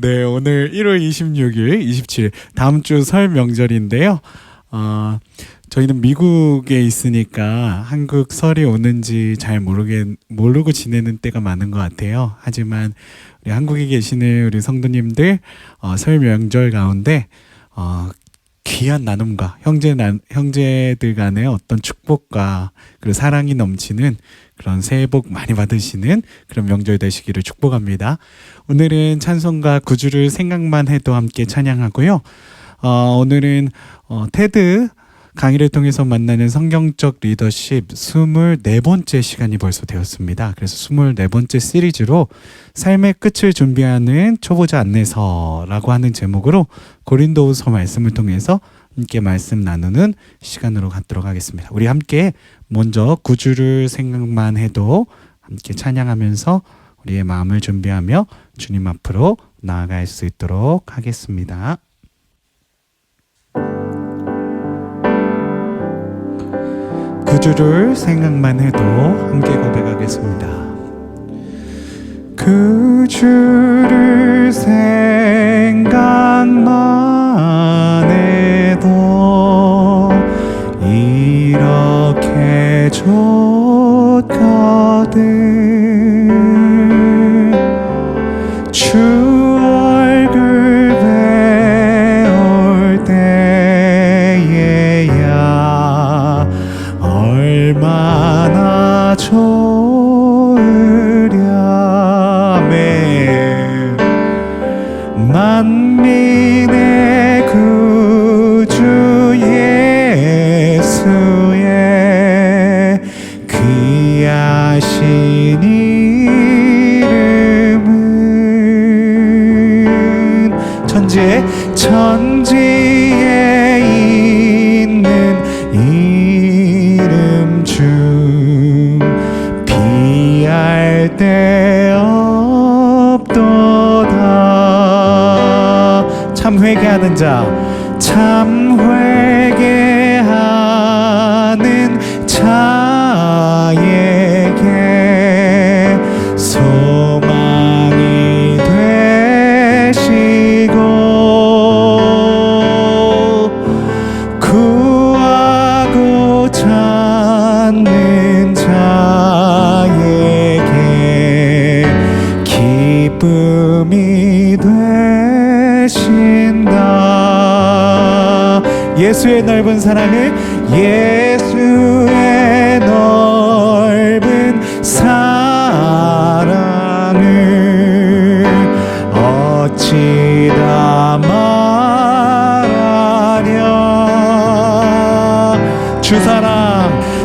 네, 오늘 1월 26일, 27일 다음 주 설 명절인데요. 저희는 미국에 있으니까 한국 설이 오는지 잘 모르고 지내는 때가 많은 것 같아요. 하지만 우리 한국에 계시는 우리 성도님들 설 명절 가운데 귀한 나눔과 형제들 간의 어떤 축복과 그리고 사랑이 넘치는 그런 새해 복 많이 받으시는 그런 명절 되시기를 축복합니다. 오늘은 찬송가 구주를 생각만 해도 함께 찬양하고요. 오늘은 테드 강의를 통해서 만나는 성경적 리더십 24번째 시간이 벌써 되었습니다. 그래서 24번째 시리즈로 삶의 끝을 준비하는 초보자 안내서라고 하는 제목으로 고린도후서 말씀을 통해서 함께 말씀 나누는 시간으로 갖도록 하겠습니다. 우리 함께 먼저 구주를 생각만 해도 함께 찬양하면서 우리의 마음을 준비하며 주님 앞으로 나아갈 수 있도록 하겠습니다. 구주를 생각만 해도 함께 고백하겠습니다. 구주를 생각만 해도 이렇게 좋거든. 주 얼굴 배울 때에야 얼마나 좋으랴매. 만민의 구주 예수의 귀하신 이름은 천지에 있는 이름 중 비할 데 없도다. 참 회개하는 자에게 소망이 되시고 구하고 찾는 자에게 기쁨이 되신다. 예수의 넓은 사랑을 어찌다 말하랴.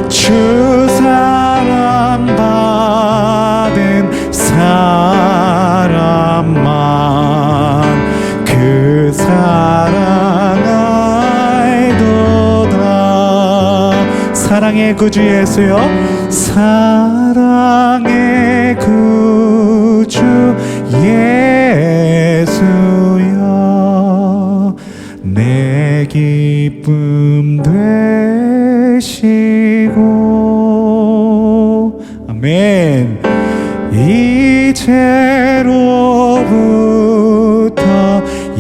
주 사랑 받은 사람만 그 사랑 알도다. 사랑의 구주 예수여, 사랑의 구주 예수여, 내 기쁨 되시고. 아멘. 이제로부터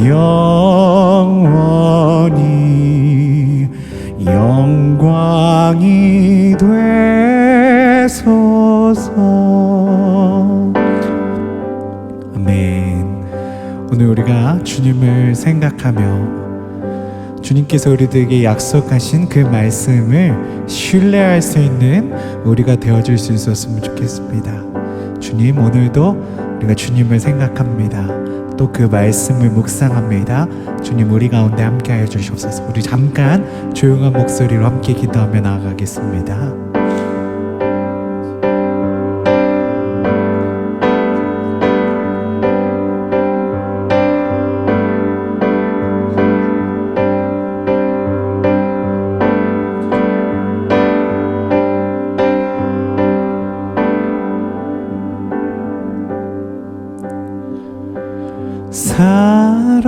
영원히 영광이 되소서. 아멘. 오늘 우리가 주님을 생각하며 주님께서 우리들에게 약속하신 그 말씀을 신뢰할 수 있는 우리가 되어줄 수 있었으면 좋겠습니다. 주님, 오늘도 우리가 주님을 생각합니다. 또 그 말씀을 묵상합니다. 주님, 우리 가운데 함께하여 주시옵소서. 우리 잠깐 조용한 목소리로 함께 기도하며 나아가겠습니다.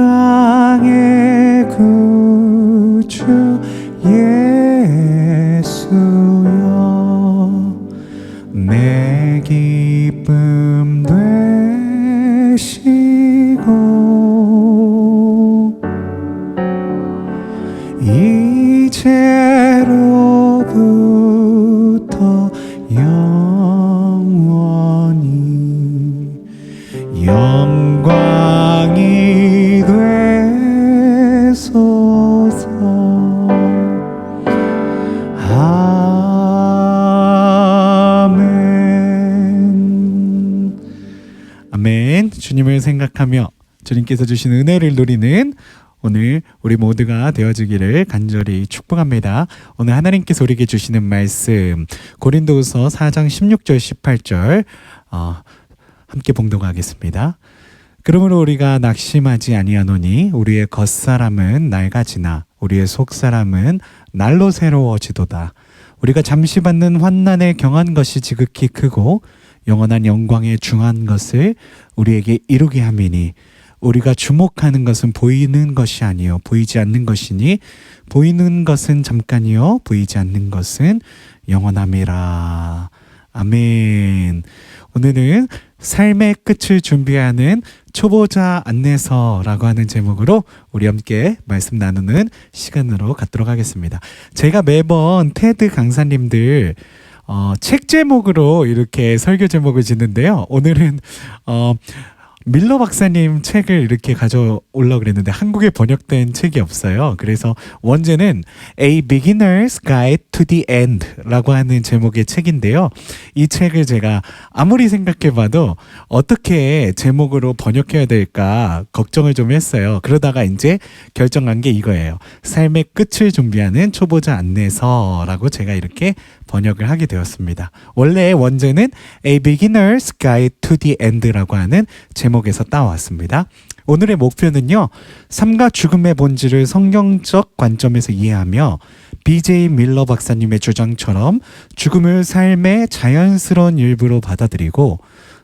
사랑의 구주 예수여, 내 기쁨 영광이 되소서. 아멘. 아멘. 주님을 생각하며 주님께서 주신 은혜를 누리는 오늘 우리 모두가 되어주기를 간절히 축복합니다. 오늘 하나님께서 우리에게 주시는 말씀 고린도후서 4장 16절 18절 함께 봉독하겠습니다. 그러므로 우리가 낙심하지 아니하노니 우리의 겉사람은 낡아지나 우리의 속사람은 날로 새로워지도다. 우리가 잠시 받는 환난에 경한 것이 지극히 크고 영원한 영광에 중한 것을 우리에게 이루게 함이니 우리가 주목하는 것은 보이는 것이 아니요 보이지 않는 것이니 보이는 것은 잠깐이요 보이지 않는 것은 영원함이라. 아멘. 오늘은 삶의 끝을 준비하는 초보자 안내서라고 하는 제목으로 우리 함께 말씀 나누는 시간으로 갖도록 하겠습니다. 제가 매번 테드 강사님들 책 제목으로 이렇게 설교 제목을 짓는데요. 오늘은 밀러 박사님 책을 이렇게 가져오려고 그랬는데 한국에 번역된 책이 없어요. 그래서 원제는 A Beginner's Guide to the End 라고 하는 제목의 책인데요. 이 책을 제가 아무리 생각해봐도 어떻게 제목으로 번역해야 될까 걱정을 좀 했어요. 그러다가 이제 결정한 게 이거예요. 삶의 끝을 준비하는 초보자 안내서라고 제가 이렇게 번역을 하게 되었습니다. 원래 원제는 A Beginner's Guide to the End라고 하는 제목에서 따왔습니다. 오늘의 목표는요, 삶과 죽음의 본질을 성경적 관점에서 이해하며 BJ 밀러 박사님의 주장처럼 죽음을 삶의 자연스러운 일부로 받아들이고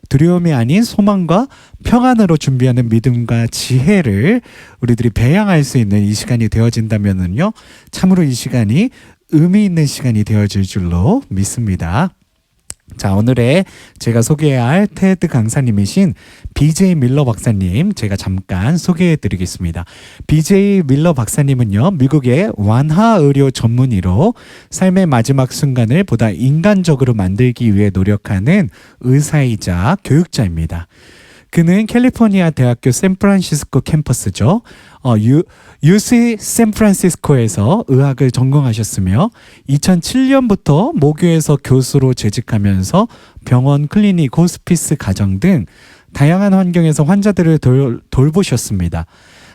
두려움이 아닌 소망과 평안으로 준비하는 믿음과 지혜를 우리들이 배양할 수 있는 이 시간이 되어진다면요, 참으로 이 시간이 의미 있는 시간이 되어질 줄로 믿습니다. 자, 오늘의 제가 소개해야 할 테드 강사님이신 BJ 밀러 박사님 제가 잠깐 소개해 드리겠습니다. BJ 밀러 박사님은요, 미국의 완화의료 전문의로 삶의 마지막 순간을 보다 인간적으로 만들기 위해 노력하는 의사이자 교육자입니다. 그는 캘리포니아 대학교 샌프란시스코 캠퍼스죠. UC 샌프란시스코에서 의학을 전공하셨으며 2007년부터 모교에서 교수로 재직하면서 병원, 클리닉, 호스피스, 가정 등 다양한 환경에서 환자들을 돌보셨습니다.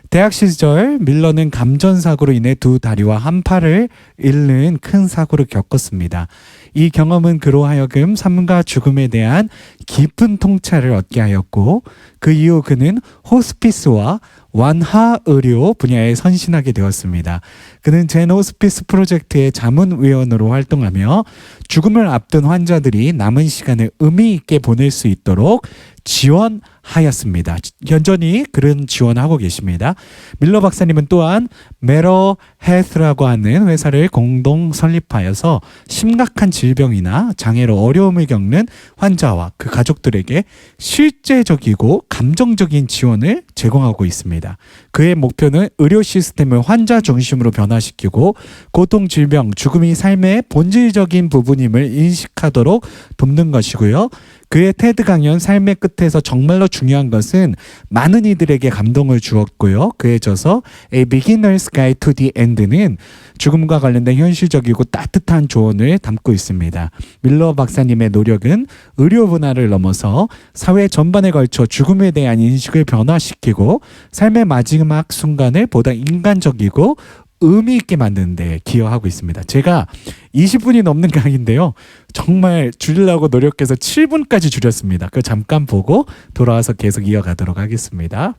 대학 시절 밀러는 감전사고로 인해 두 다리와 한 팔을 잃는 큰 사고를 겪었습니다. 이 경험은 그로 하여금 삶과 죽음에 대한 깊은 통찰을 얻게 하였고 그 이후 그는 호스피스와 완화의료 분야에 선신하게 되었습니다. 그는 젠 호스피스 프로젝트의 자문위원으로 활동하며 죽음을 앞둔 환자들이 남은 시간을 의미 있게 보낼 수 있도록 지원하였습니다. 여전히 그런 지원하고 계십니다. 밀러 박사님은 또한 메러 헬스라고 하는 회사를 공동 설립하여서 심각한 질병이나 장애로 어려움을 겪는 환자와 그 가족들에게 실제적이고 감정적인 지원을 제공하고 있습니다. 그의 목표는 의료 시스템을 환자 중심으로 변화시키고 고통, 질병, 죽음이 삶의 본질적인 부분임을 인식하도록 돕는 것이고요. 그의 테드 강연 삶의 끝에서 정말로 중요한 것은 많은 이들에게 감동을 주었고요. 그에 져서 A Beginner's Guide to the End는 죽음과 관련된 현실적이고 따뜻한 조언을 담고 있습니다. 밀러 박사님의 노력은 의료 분야를 넘어서 사회 전반에 걸쳐 죽음에 대한 인식을 변화시키고 삶의 마지막 순간을 보다 인간적이고 의미 있게 만드는 데 기여하고 있습니다. 제가 20분이 넘는 강의인데요. 정말 줄이려고 노력해서 7분까지 줄였습니다. 그거 잠깐 보고 돌아와서 계속 이어가도록 하겠습니다.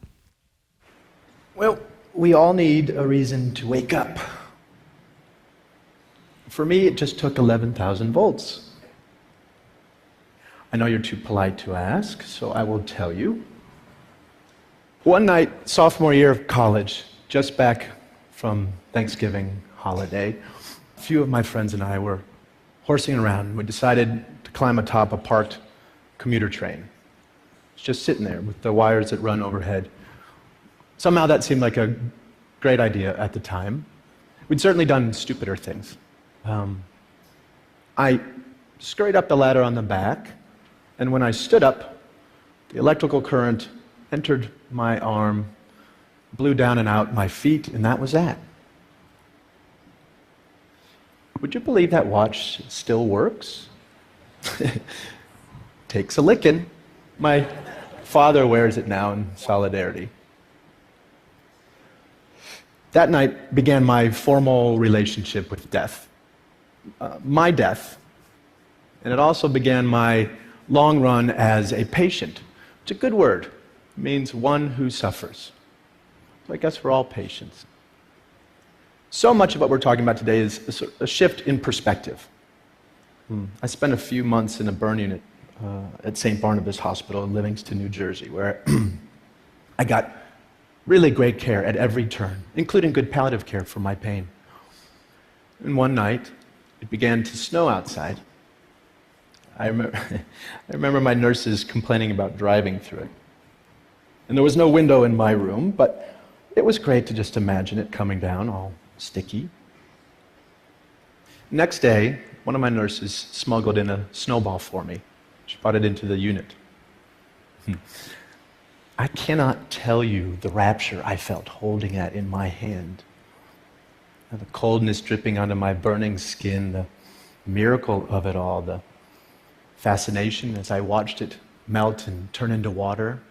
Well, we all need a reason to wake up. For me, it just took 11,000 volts. I know you're too polite to ask, so I will tell you. One night, sophomore year of college, just back from Thanksgiving holiday, a few of my friends and I were horsing around. We decided to climb atop a parked commuter train. It's just sitting there with the wires that run overhead. Somehow that seemed like a great idea at the time. We'd certainly done stupider things. I scurried up the ladder on the back, and when I stood up, the electrical current entered my arm, blew down and out my feet, and that was that. Would you believe that watch still works? Takes a licking. My father wears it now in solidarity. That night began my formal relationship with death. My death. And it also began my long run as a patient. It's a good word. It means one who suffers. So I guess we're all patients. So much of what we're talking about today is a shift in perspective. I spent a few months in a burn unit at St. Barnabas Hospital in Livingston, New Jersey, where I got really great care at every turn, including good palliative care for my pain. And one night, it began to snow outside. I remember my nurses complaining about driving through it. And there was no window in my room, but it was great to just imagine it coming down all sticky. Next day, one of my nurses smuggled in a snowball for me. She brought it into the unit. I cannot tell you the rapture I felt holding that in my hand. The coldness dripping onto my burning skin, the miracle of it all, the fascination as I watched it melt and turn into water.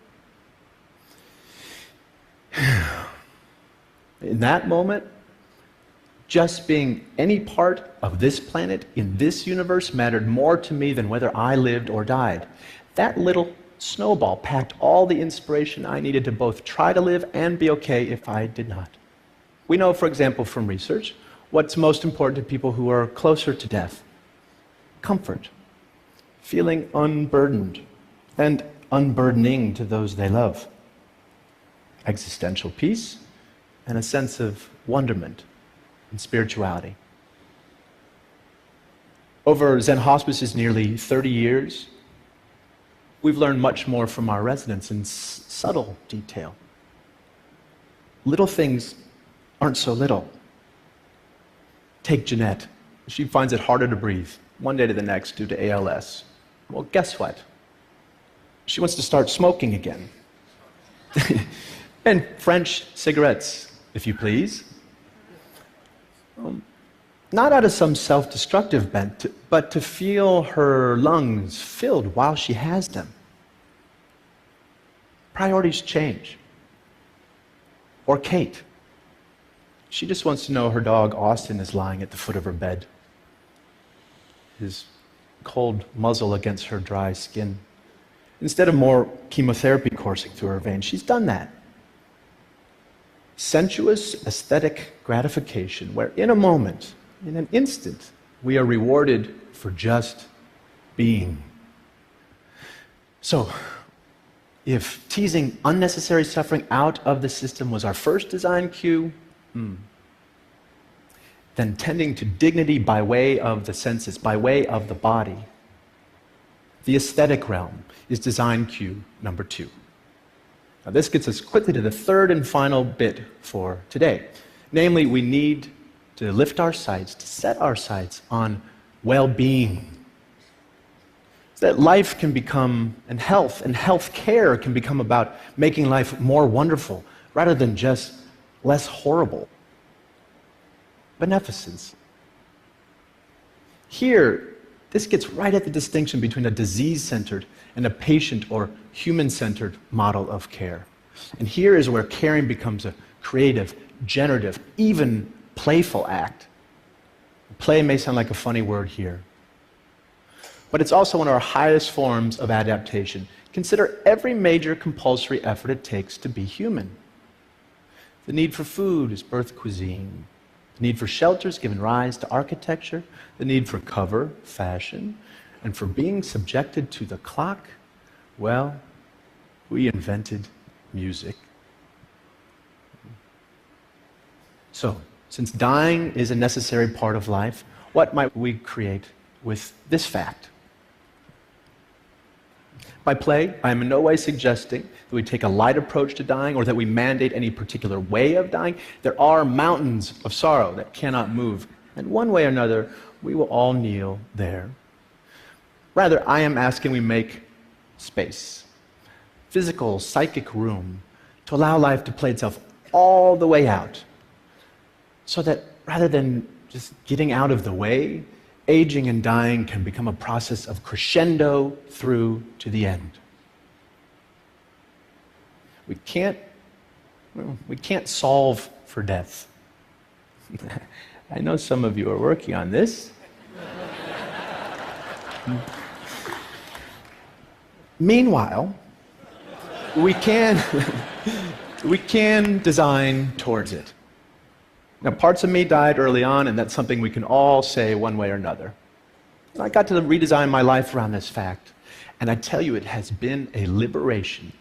In that moment, just being any part of this planet in this universe mattered more to me than whether I lived or died. That little snowball packed all the inspiration I needed to both try to live and be okay if I did not. We know, for example, from research, what's most important to people who are closer to death. Comfort, feeling unburdened, and unburdening to those they love. Existential peace, and a sense of wonderment and spirituality. Over Zen Hospice's nearly 30 years, we've learned much more from our residents in subtle detail. Little things aren't so little. Take Jeanette. She finds it harder to breathe one day to the next due to ALS. Well, guess what? She wants to start smoking again. And French cigarettes, if you please. Not out of some self-destructive bent, but to feel her lungs filled while she has them. Priorities change. Or Kate. She just wants to know her dog Austin is lying at the foot of her bed, his cold muzzle against her dry skin. Instead of more chemotherapy coursing through her veins, she's done that. Sensuous aesthetic gratification, where in a moment, in an instant, we are rewarded for just being. So, if teasing unnecessary suffering out of the system was our first design cue, then tending to dignity by way of the senses, by way of the body, the aesthetic realm is design cue number 2. Now, this gets us quickly to the third and final bit for today. Namely, we need to lift our sights, to set our sights on well-being. So that life can become, and health care can become about making life more wonderful rather than just less horrible. Beneficence. Here, this gets right at the distinction between a disease-centered and a patient or human-centered model of care. And here is where caring becomes a creative, generative, even playful act. Play may sound like a funny word here, but it's also one of our highest forms of adaptation. Consider every major compulsory effort it takes to be human. The need for food is birth cuisine. The need for shelter has given rise to architecture. The need for cover, fashion. And for being subjected to the clock, well, we invented music. So, since dying is a necessary part of life, what might we create with this fact? By play, I am in no way suggesting that we take a light approach to dying or that we mandate any particular way of dying. There are mountains of sorrow that cannot move, and one way or another, we will all kneel there. Rather, I am asking we make space. physical, psychic room to allow life to play itself all the way out. So that rather than just getting out of the way, aging and dying can become a process of crescendo through to the end. We can't solve for death. I know some of you are working on this. Meanwhile, we can design towards it. Now, parts of me died early on, and that's something we can all say one way or another. And I got to redesign my life around this fact, and I tell you, it has been a liberation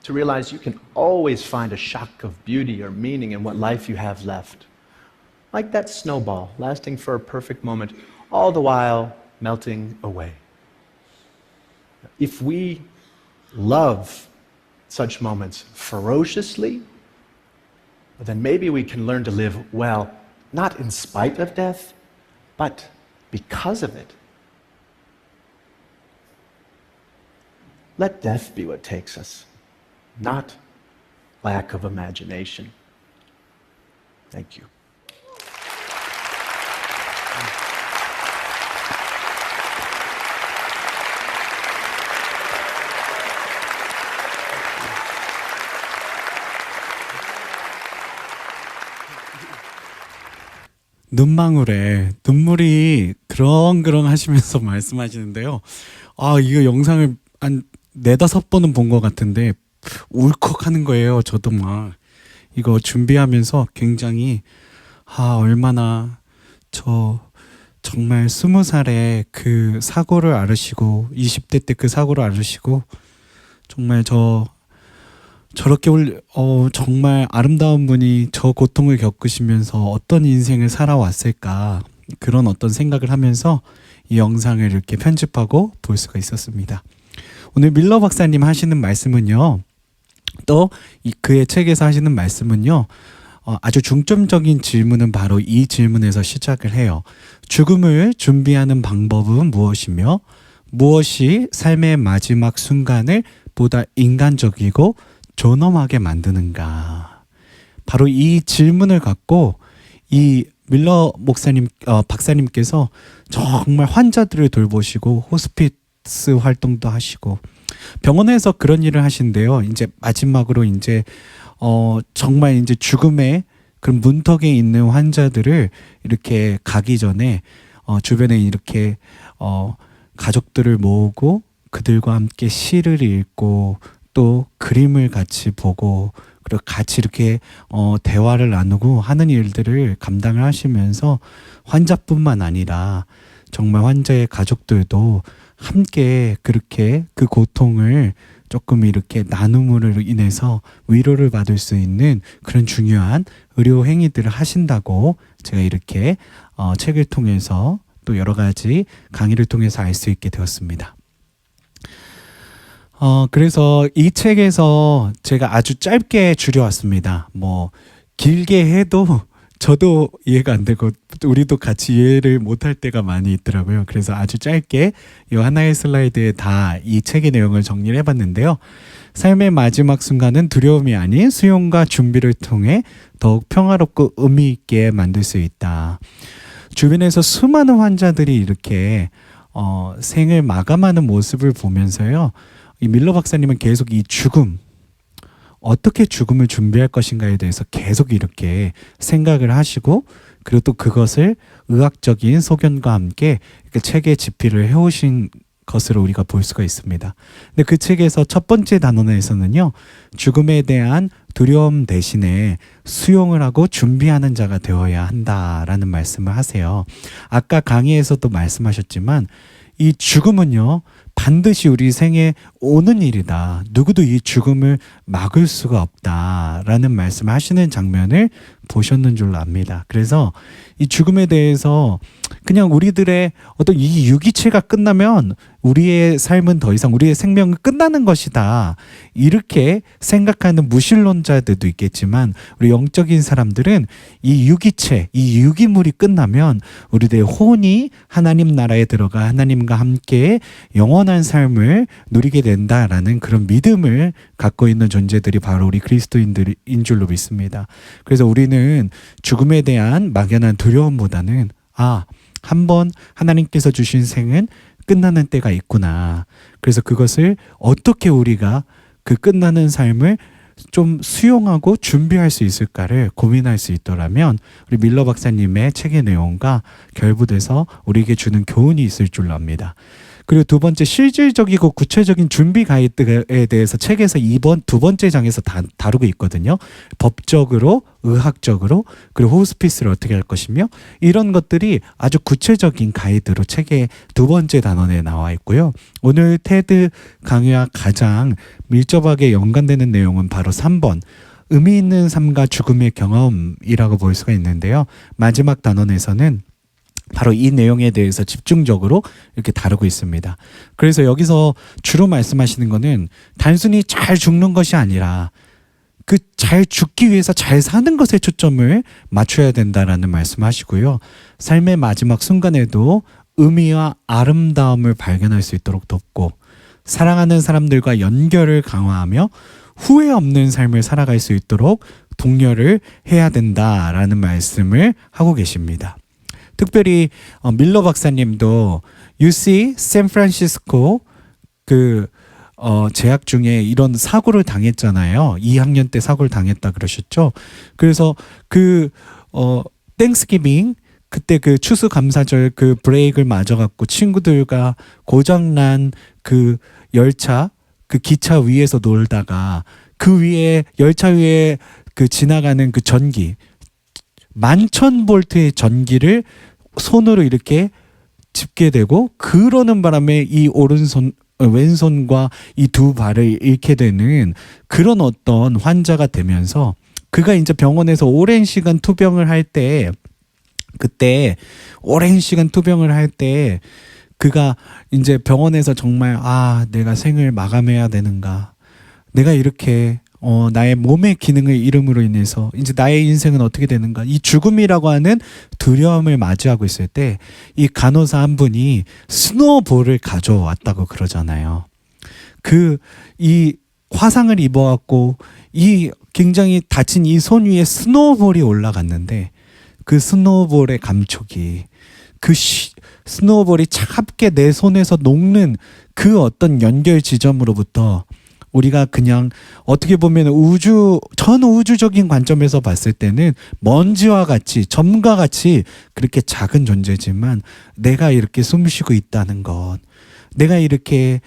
to realize you can always find a shock of beauty or meaning in what life you have left. Like that snowball, lasting for a perfect moment, all the while melting away. If we love such moments ferociously, then maybe we can learn to live well, not in spite of death, but because of it. Let death be what takes us, not lack of imagination. Thank you. 눈망울에 눈물이 그렁그렁 하시면서 말씀하시는데요. 아, 이거 영상을 한 4-5번은 본 것 같은데 울컥하는 거예요. 저도 막 이거 준비하면서 굉장히 얼마나 정말 20살에 그 사고를 앓으시고 20대 때 그 사고를 앓으시고 정말 저렇게 정말 아름다운 분이 저 고통을 겪으시면서 어떤 인생을 살아왔을까, 그런 어떤 생각을 하면서 이 영상을 이렇게 편집하고 볼 수가 있었습니다. 오늘 밀러 박사님 하시는 말씀은요, 또 그의 책에서 하시는 말씀은요, 아주 중점적인 질문은 바로 이 질문에서 시작을 해요. 죽음을 준비하는 방법은 무엇이며 무엇이 삶의 마지막 순간을 보다 인간적이고 존엄하게 만드는가. 바로 이 질문을 갖고 이 밀러 박사님께서 정말 환자들을 돌보시고 호스피스 활동도 하시고 병원에서 그런 일을 하신대요. 이제 마지막으로 이제 정말 이제 죽음의 그런 문턱에 있는 환자들을 이렇게 가기 전에 주변에 이렇게 가족들을 모으고 그들과 함께 시를 읽고 또 그림을 같이 보고 그리고 같이 이렇게 대화를 나누고 하는 일들을 감당을 하시면서 환자뿐만 아니라 정말 환자의 가족들도 함께 그렇게 그 고통을 조금 이렇게 나눔으로 인해서 위로를 받을 수 있는 그런 중요한 의료 행위들을 하신다고 제가 이렇게 책을 통해서 또 여러 가지 강의를 통해서 알 수 있게 되었습니다. 그래서 이 책에서 제가 아주 짧게 줄여왔습니다. 뭐 길게 해도 저도 이해가 안 되고 우리도 같이 이해를 못할 때가 많이 있더라고요. 그래서 아주 짧게 이 하나의 슬라이드에 다 이 책의 내용을 정리를 해봤는데요. 삶의 마지막 순간은 두려움이 아닌 수용과 준비를 통해 더욱 평화롭고 의미 있게 만들 수 있다. 주변에서 수많은 환자들이 이렇게 생을 마감하는 모습을 보면서요. 이 밀러 박사님은 계속 이 죽음, 어떻게 죽음을 준비할 것인가에 대해서 계속 이렇게 생각을 하시고 그리고 또 그것을 의학적인 소견과 함께 책에 집필을 해오신 것으로 우리가 볼 수가 있습니다. 근데 그 책에서 첫 번째 단원에서는요, 죽음에 대한 두려움 대신에 수용을 하고 준비하는 자가 되어야 한다라는 말씀을 하세요. 아까 강의에서도 말씀하셨지만 이 죽음은요, 반드시 우리 생에 오는 일이다. 누구도 이 죽음을 막을 수가 없다라는 말씀을 하시는 장면을 보셨는 줄로 압니다. 그래서 이 죽음에 대해서 그냥 우리들의 어떤 이 유기체가 끝나면 우리의 삶은 더 이상 우리의 생명은 끝나는 것이다. 이렇게 생각하는 무신론자들도 있겠지만 우리 영적인 사람들은 이 유기체, 이 유기물이 끝나면 우리들의 혼이 하나님 나라에 들어가 하나님과 함께 영원한 삶을 누리게 되는 된다라는 그런 믿음을 갖고 있는 존재들이 바로 우리 그리스도인들인 줄로 믿습니다. 그래서 우리는 죽음에 대한 막연한 두려움보다는 한번 하나님께서 주신 생은 끝나는 때가 있구나. 그래서 그것을 어떻게 우리가 그 끝나는 삶을 좀 수용하고 준비할 수 있을까를 고민할 수 있더라면 우리 밀러 박사님의 책의 내용과 결부돼서 우리에게 주는 교훈이 있을 줄로 압니다. 그리고 두 번째, 실질적이고 구체적인 준비 가이드에 대해서 책에서 두 번째 장에서 다루고 있거든요. 법적으로, 의학적으로, 그리고 호스피스를 어떻게 할 것이며 이런 것들이 아주 구체적인 가이드로 책의 두 번째 단원에 나와 있고요. 오늘 테드 강의와 가장 밀접하게 연관되는 내용은 바로 3번 의미 있는 삶과 죽음의 경험이라고 볼 수가 있는데요. 마지막 단원에서는 바로 이 내용에 대해서 집중적으로 이렇게 다루고 있습니다. 그래서 여기서 주로 말씀하시는 거는 단순히 잘 죽는 것이 아니라 그 잘 죽기 위해서 잘 사는 것에 초점을 맞춰야 된다라는 말씀하시고요. 삶의 마지막 순간에도 의미와 아름다움을 발견할 수 있도록 돕고 사랑하는 사람들과 연결을 강화하며 후회 없는 삶을 살아갈 수 있도록 독려를 해야 된다라는 말씀을 하고 계십니다. 특별히 밀러 박사님도 UC 샌프란시스코 재학 중에 이런 사고를 당했잖아요. 2학년 때 사고를 당했다 그러셨죠. 그래서 땡스기빙 그때 그 추수감사절 그 브레이크를 맞아갖고 친구들과 고장난 그 열차 그 기차 위에서 놀다가 그 위에 열차 위에 그 지나가는 그 전기 11,000볼트의 전기를 손으로 이렇게 짚게 되고 그러는 바람에 이 왼손과 이 두 발을 잃게 되는 그런 어떤 환자가 되면서 그가 이제 병원에서 오랜 시간 투병을 할 때 그때 오랜 시간 투병을 할 때 그가 이제 병원에서 정말 내가 생을 마감해야 되는가 내가 이렇게 나의 몸의 기능을 잃음으로 인해서 이제 나의 인생은 어떻게 되는가 이 죽음이라고 하는 두려움을 맞이하고 있을 때 이 간호사 한 분이 스노우볼을 가져왔다고 그러잖아요. 이 화상을 입어갖고 이 굉장히 다친 이 손 위에 스노우볼이 올라갔는데 그 스노우볼의 감촉이 스노우볼이 차갑게 내 손에서 녹는 그 어떤 연결 지점으로부터 우리가 그냥 어떻게 보면 전 우주적인 관점에서 봤을 때는 먼지와 같이 점과 같이 그렇게 작은 존재지만 내가 이렇게 숨쉬고 있다는 것 내가 이렇게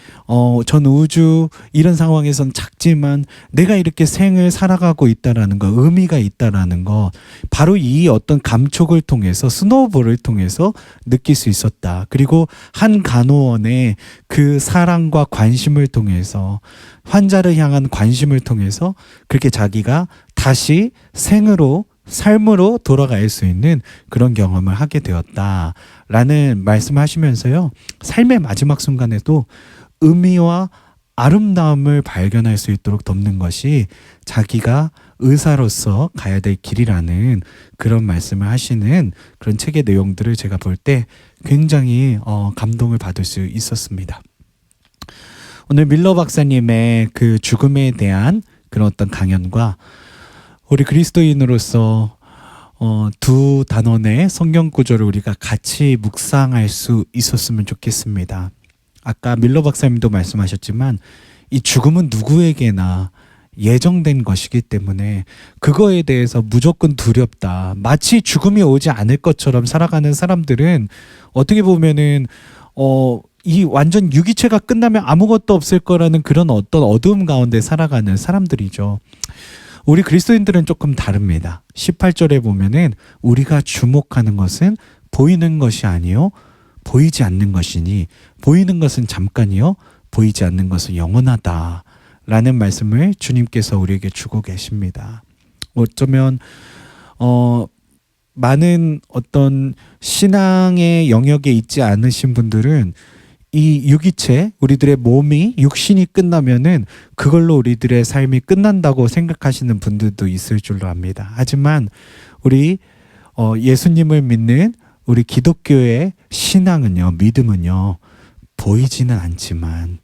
전 우주 이런 상황에선 작지만 내가 이렇게 생을 살아가고 있다라는 거 의미가 있다라는 거 바로 이 어떤 감촉을 통해서 스노우볼을 통해서 느낄 수 있었다. 그리고 한 간호원의 그 사랑과 관심을 통해서 환자를 향한 관심을 통해서 그렇게 자기가 다시 삶으로 돌아갈 수 있는 그런 경험을 하게 되었다라는 말씀하시면서요. 삶의 마지막 순간에도 의미와 아름다움을 발견할 수 있도록 돕는 것이 자기가 의사로서 가야 될 길이라는 그런 말씀을 하시는 그런 책의 내용들을 제가 볼 때 굉장히 감동을 받을 수 있었습니다. 오늘 밀러 박사님의 그 죽음에 대한 그런 어떤 강연과 우리 그리스도인으로서 두 단원의 성경 구절을 우리가 같이 묵상할 수 있었으면 좋겠습니다. 아까 밀러 박사님도 말씀하셨지만 이 죽음은 누구에게나 예정된 것이기 때문에 그거에 대해서 무조건 두렵다. 마치 죽음이 오지 않을 것처럼 살아가는 사람들은 어떻게 보면은 이 완전 유기체가 끝나면 아무것도 없을 거라는 그런 어떤 어두움 가운데 살아가는 사람들이죠. 우리 그리스도인들은 조금 다릅니다. 18절에 보면은 우리가 주목하는 것은 보이는 것이 아니요 보이지 않는 것이니 보이는 것은 잠깐이요 보이지 않는 것은 영원하다 라는 말씀을 주님께서 우리에게 주고 계십니다. 어쩌면 많은 어떤 신앙의 영역에 있지 않으신 분들은 이 유기체, 우리들의 몸이 육신이 끝나면은 그걸로 우리들의 삶이 끝난다고 생각하시는 분들도 있을 줄로 압니다. 하지만 우리 예수님을 믿는 우리 기독교의 신앙은요, 믿음은요, 보이지는 않지만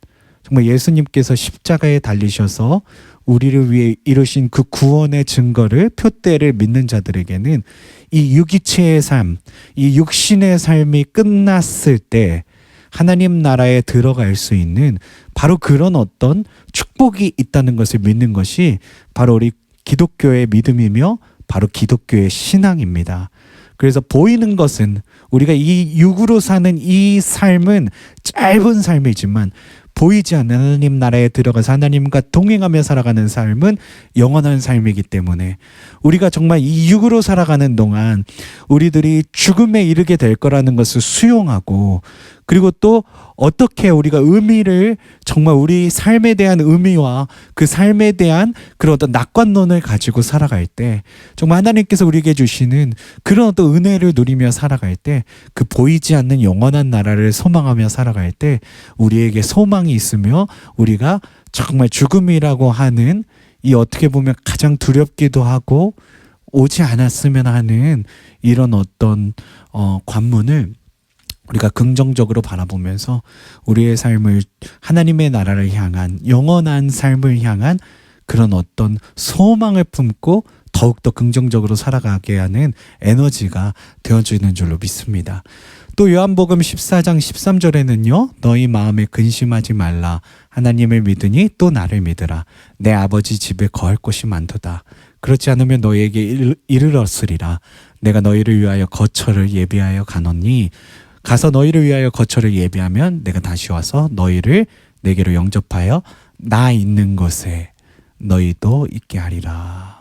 정말 예수님께서 십자가에 달리셔서 우리를 위해 이루신 그 구원의 증거를 표대를 믿는 자들에게는 이 유기체의 삶, 이 육신의 삶이 끝났을 때 하나님 나라에 들어갈 수 있는 바로 그런 어떤 축복이 있다는 것을 믿는 것이 바로 우리 기독교의 믿음이며 바로 기독교의 신앙입니다. 그래서 보이는 것은 우리가 이 육으로 사는 이 삶은 짧은 삶이지만 보이지 않는 하나님 나라에 들어가서 하나님과 동행하며 살아가는 삶은 영원한 삶이기 때문에 우리가 정말 이 육으로 살아가는 동안 우리들이 죽음에 이르게 될 거라는 것을 수용하고 그리고 또 어떻게 우리가 의미를 정말 우리 삶에 대한 의미와 그 삶에 대한 그런 어떤 낙관론을 가지고 살아갈 때 정말 하나님께서 우리에게 주시는 그런 어떤 은혜를 누리며 살아갈 때 그 보이지 않는 영원한 나라를 소망하며 살아갈 때 우리에게 소망이 있으며 우리가 정말 죽음이라고 하는 이 어떻게 보면 가장 두렵기도 하고 오지 않았으면 하는 이런 어떤 관문을 우리가 긍정적으로 바라보면서 우리의 삶을 하나님의 나라를 향한 영원한 삶을 향한 그런 어떤 소망을 품고 더욱더 긍정적으로 살아가게 하는 에너지가 되어주는 줄로 믿습니다. 또 요한복음 14장 13절에는요. 너희 마음에 근심하지 말라. 하나님을 믿으니 또 나를 믿으라. 내 아버지 집에 거할 곳이 많도다. 그렇지 않으면 너희에게 이르렀으리라. 내가 너희를 위하여 거처를 예비하여 가노니 가서 너희를 위하여 거처를 예비하면 내가 다시 와서 너희를 내게로 영접하여 나 있는 곳에 너희도 있게 하리라.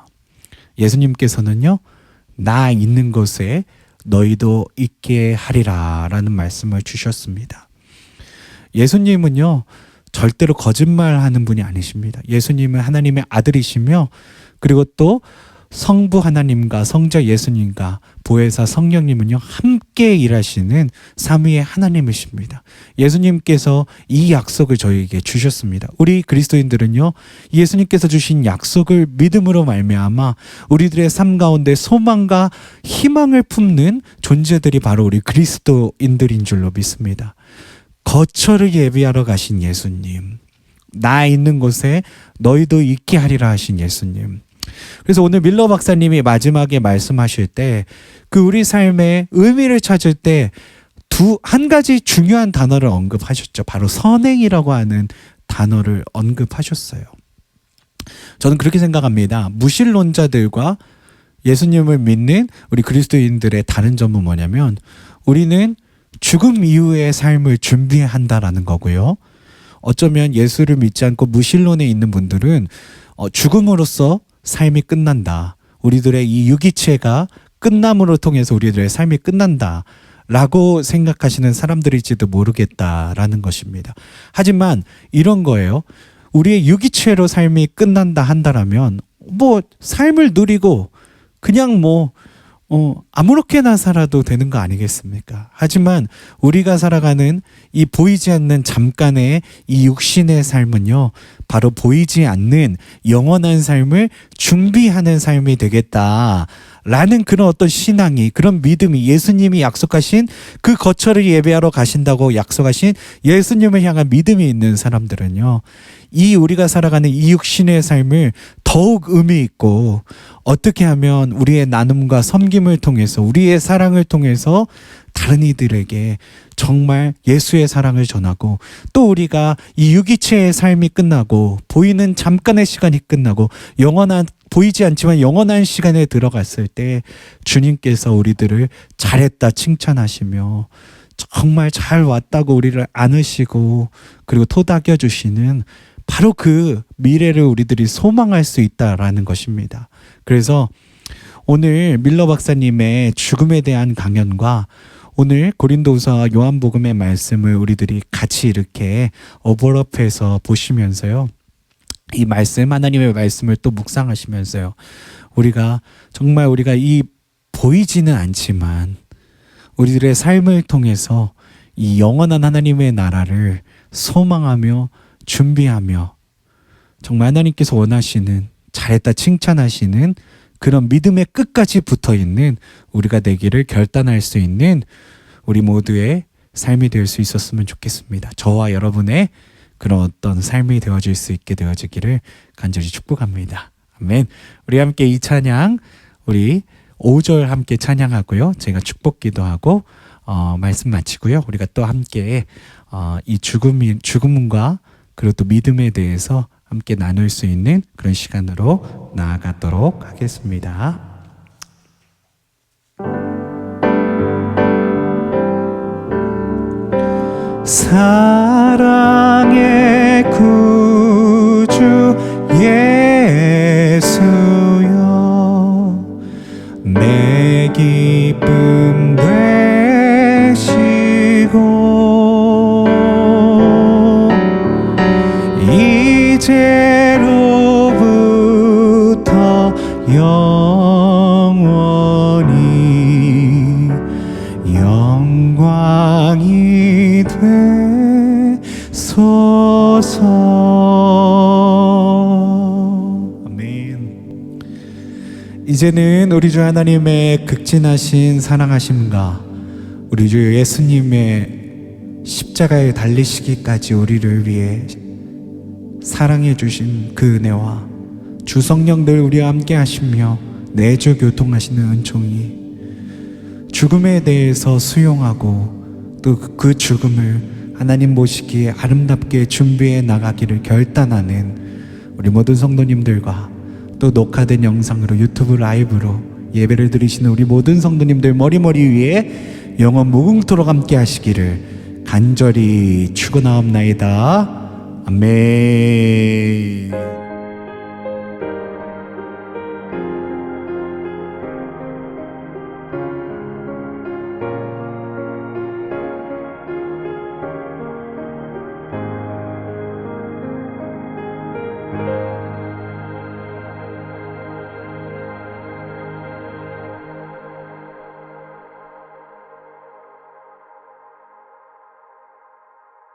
예수님께서는요. 나 있는 곳에 너희도 있게 하리라 라는 말씀을 주셨습니다. 예수님은요. 절대로 거짓말하는 분이 아니십니다. 예수님은 하나님의 아들이시며 그리고 또 성부 하나님과 성자 예수님과 보혜사 성령님은요 함께 일하시는 삼위의 하나님이십니다. 예수님께서 이 약속을 저희에게 주셨습니다. 우리 그리스도인들은요 예수님께서 주신 약속을 믿음으로 말미암아 우리들의 삶 가운데 소망과 희망을 품는 존재들이 바로 우리 그리스도인들인 줄로 믿습니다. 거처를 예비하러 가신 예수님, 나 있는 곳에 너희도 있게 하리라 하신 예수님. 그래서 오늘 밀러 박사님이 마지막에 말씀하실 때 그 우리 삶의 의미를 찾을 때 한 가지 중요한 단어를 언급하셨죠. 바로 선행이라고 하는 단어를 언급하셨어요. 저는 그렇게 생각합니다. 무신론자들과 예수님을 믿는 우리 그리스도인들의 다른 점은 뭐냐면 우리는 죽음 이후의 삶을 준비한다라는 거고요. 어쩌면 예수를 믿지 않고 무신론에 있는 분들은 죽음으로써 삶이 끝난다. 우리들의 이 유기체가 끝남으로 통해서 우리들의 삶이 끝난다. 라고 생각하시는 사람들일지도 모르겠다라는 것입니다. 하지만 이런 거예요. 우리의 유기체로 삶이 끝난다 한다라면 뭐 삶을 누리고 그냥 아무렇게나 살아도 되는 거 아니겠습니까? 하지만 우리가 살아가는 이 보이지 않는 잠깐의 이 육신의 삶은요, 바로 보이지 않는 영원한 삶을 준비하는 삶이 되겠다. 라는 그런 어떤 신앙이, 그런 믿음이 예수님이 약속하신 그 거처를 예배하러 가신다고 약속하신 예수님을 향한 믿음이 있는 사람들은요, 이 우리가 살아가는 이 육신의 삶을 더욱 의미 있고 어떻게 하면 우리의 나눔과 섬김을 통해서 우리의 사랑을 통해서 다른 이들에게 정말 예수의 사랑을 전하고 또 우리가 이 유기체의 삶이 끝나고 보이는 잠깐의 시간이 끝나고 영원한 보이지 않지만 영원한 시간에 들어갔을 때 주님께서 우리들을 잘했다 칭찬하시며 정말 잘 왔다고 우리를 안으시고 그리고 토닥여 주시는 바로 그 미래를 우리들이 소망할 수 있다라는 것입니다. 그래서 오늘 밀러 박사님의 죽음에 대한 강연과 오늘 고린도후서 요한복음의 말씀을 우리들이 같이 이렇게 오버랩해서 보시면서요. 이 말씀, 하나님의 말씀을 또 묵상하시면서요. 우리가 이 보이지는 않지만 우리들의 삶을 통해서 이 영원한 하나님의 나라를 소망하며 준비하며 정말 하나님께서 원하시는 잘했다 칭찬하시는 그런 믿음의 끝까지 붙어있는 우리가 되기를 결단할 수 있는 우리 모두의 삶이 될 수 있었으면 좋겠습니다. 저와 여러분의 그런 어떤 삶이 되어질 수 있게 되어지기를 간절히 축복합니다. 아멘. 우리 함께 이 찬양 우리 5절 함께 찬양하고요. 제가 축복 기도하고 말씀 마치고요. 우리가 또 함께 이 죽음과 그리고 또 믿음에 대해서 함께 나눌 수 있는 그런 시간으로 나아가도록 하겠습니다. 사랑의 구주 예수여 내 기쁨 되시고 이제로부터 영원히 영광이 되소서. 아멘. 이제는 우리 주 하나님의 극진하신 사랑하심과 우리 주 예수님의 십자가에 달리시기까지 우리를 위해 사랑해 주신 그 은혜와 주 성령 늘 우리와 함께 하시며 내주 교통하시는 은총이 죽음에 대해서 수용하고 또 그 죽음을 하나님 보시기에 아름답게 준비해 나가기를 결단하는 우리 모든 성도님들과 또 녹화된 영상으로 유튜브 라이브로 예배를 드리시는 우리 모든 성도님들 머리머리 위에 영원 무궁토록 함께 하시기를 간절히 축원하옵나이다. 아멘.